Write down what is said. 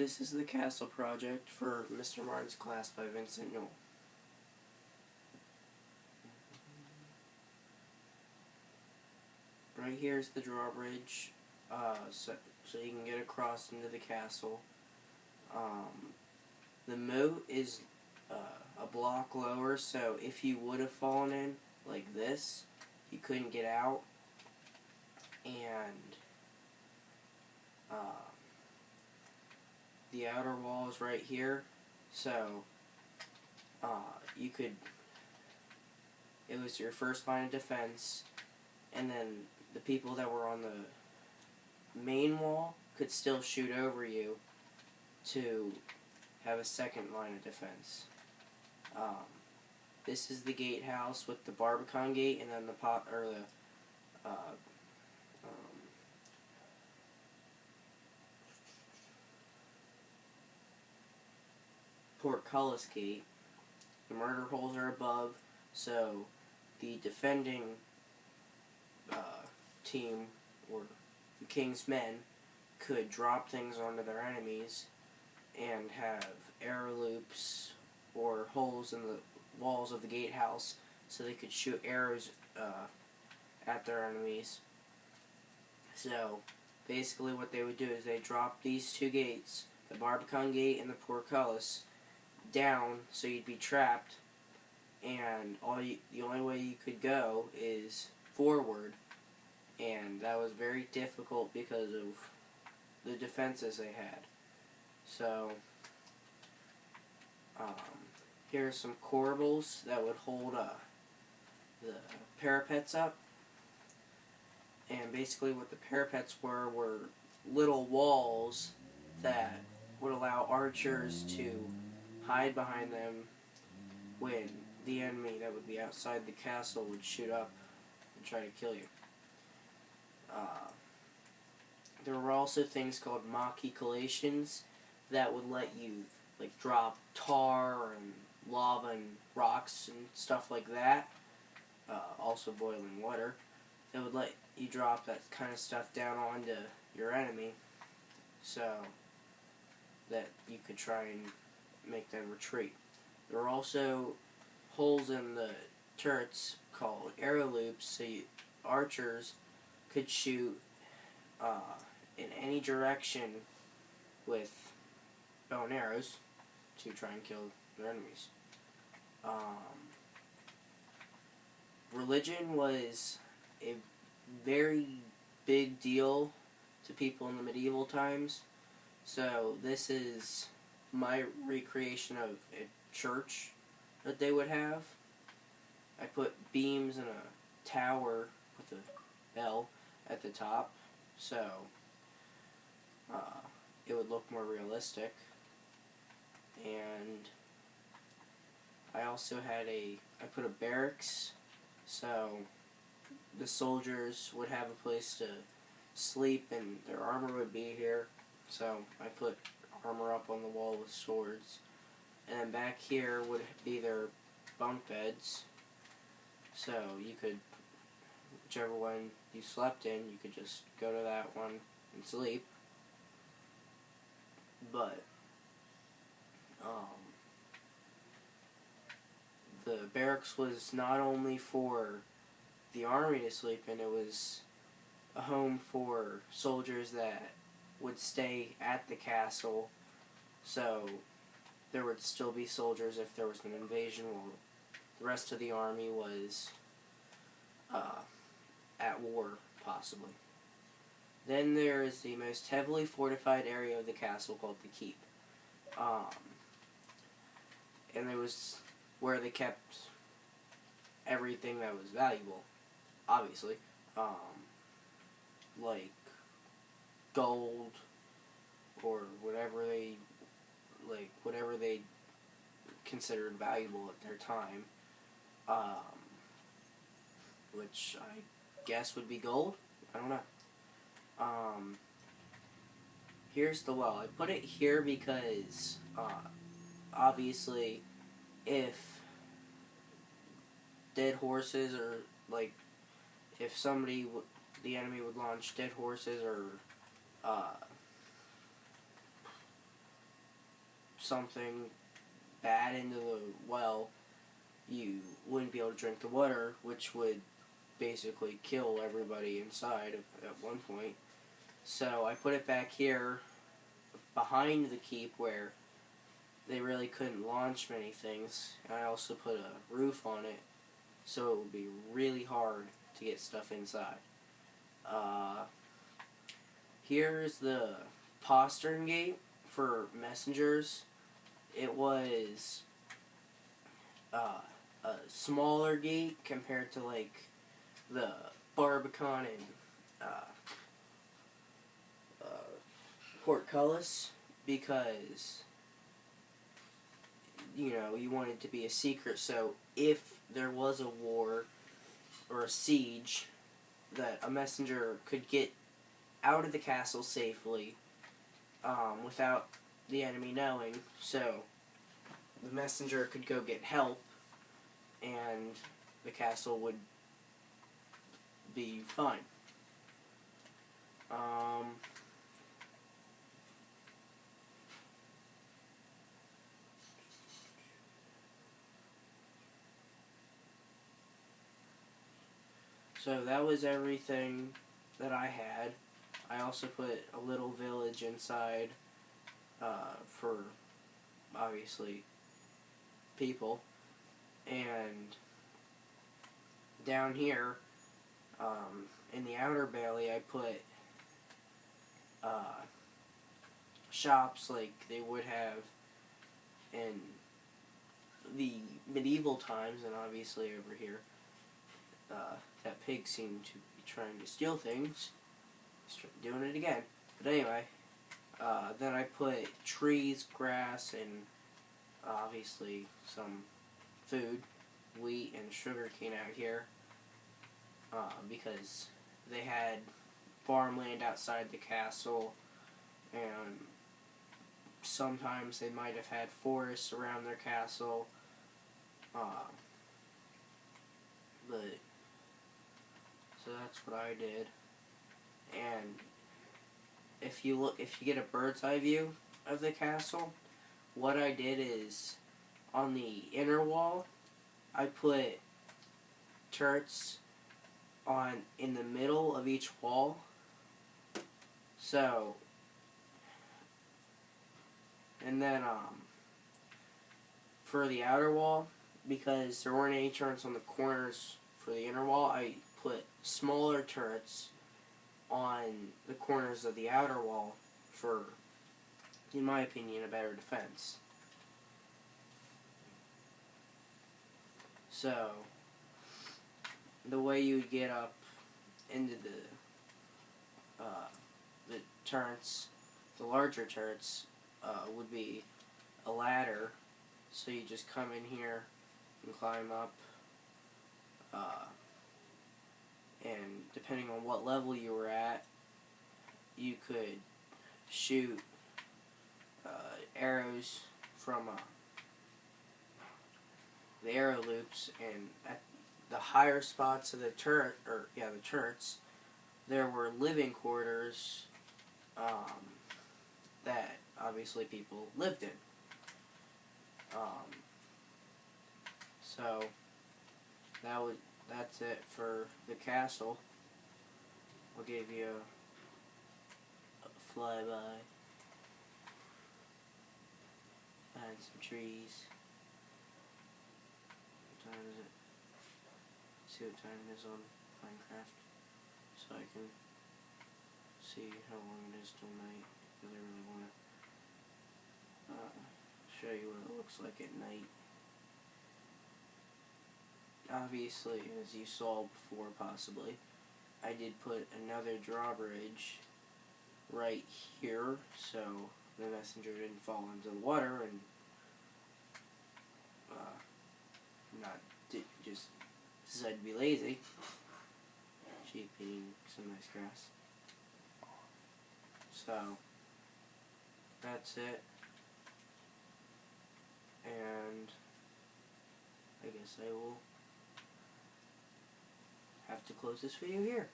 This is the castle project for Mr. Martin's class by V.Newell. Right here is the drawbridge, so you can get across into the castle. The moat is a block lower, so if you would have fallen in like this, you couldn't get out. And the outer wall is right here, so it was your first line of defense, and then the people that were on the main wall could still shoot over you to have a second line of defense. This is the gatehouse with the Barbican gate, and then the portcullis gate. The murder holes are above, so the defending team, or the king's men, could drop things onto their enemies and have arrow loops or holes in the walls of the gatehouse so they could shoot arrows at their enemies. So basically what they would do is they drop these two gates, the Barbican gate and the portcullis, down so you'd be trapped, and the only way you could go is forward, and that was very difficult because of the defenses they had. So here are some corbels that would hold the parapets up, and basically what the parapets were little walls that would allow archers to hide behind them when the enemy that would be outside the castle would shoot up and try to kill you. There were also things called machicolations that would let you drop tar and lava and rocks and stuff like that, also boiling water, that would let you drop that kind of stuff down onto your enemy so that you could try and make them retreat. There were also holes in the turrets called arrow loops, so archers could shoot in any direction with bow and arrows to try and kill their enemies. Religion was a very big deal to people in the medieval times, so this is my recreation of a church that they would have. I put beams in a tower with a bell at the top, so it would look more realistic. And I also had I put a barracks, so the soldiers would have a place to sleep and their armor would be here. So I put armor up on the wall with swords. And then back here would be their bunk beds. So you could, whichever one you slept in, you could just go to that one and sleep. But the barracks was not only for the army to sleep in, it was a home for soldiers that would stay at the castle, so there would still be soldiers if there was an invasion while the rest of the army was at war, possibly. Then there is the most heavily fortified area of the castle called the keep. And it was where they kept everything that was valuable, obviously. Like gold or whatever they considered valuable at their time, which I guess would be gold. I don't know. Here's the well. I put it here because obviously if dead horses, or if the enemy would launch dead horses or something bad into the well, you wouldn't be able to drink the water, which would basically kill everybody inside at one point. So I put it back here behind the keep where they really couldn't launch many things. And I also put a roof on it so it would be really hard to get stuff inside. Here's the postern gate for messengers. It was a smaller gate compared to like the Barbican and Portcullis, because you want it to be a secret, so if there was a war or a siege, that a messenger could get out of the castle safely without the enemy knowing, so the messenger could go get help and the castle would be fine. So that was everything that I had. I also put a little village inside for, obviously, people. And down here, in the outer bailey, I put shops like they would have in the medieval times, and obviously over here, that pig seemed to be trying to steal things. He's doing it again. But anyway, then I put trees, grass, and obviously some food, wheat and sugar cane out here, because they had farmland outside the castle, and sometimes they might have had forests around their castle, but so that's what I did. And if you get a bird's eye view of the castle, what I did is on the inner wall, I put turrets in the middle of each wall. So, and then for the outer wall, because there weren't any turrets on the corners for the inner wall, I put smaller turrets on the corners of the outer wall for, in my opinion, a better defense. So, the way you would get up into the turrets, the larger turrets, would be a ladder. So you just come in here and climb up, and depending on what level you were at, you could shoot arrows from the arrow loops, and at the higher spots of the turrets, there were living quarters that obviously people lived in. So that's it for the castle. I'll give you a flyby and some trees. What time is it? Let's see what time it is on Minecraft, so I can see how long it is till night, because I really want to show you what it looks like at night. Obviously, as you saw before possibly, I did put another drawbridge right here, so the messenger didn't fall into the water and just decide to be lazy. Sheep eating some nice grass. So, that's it. And I guess I will have to close this video here.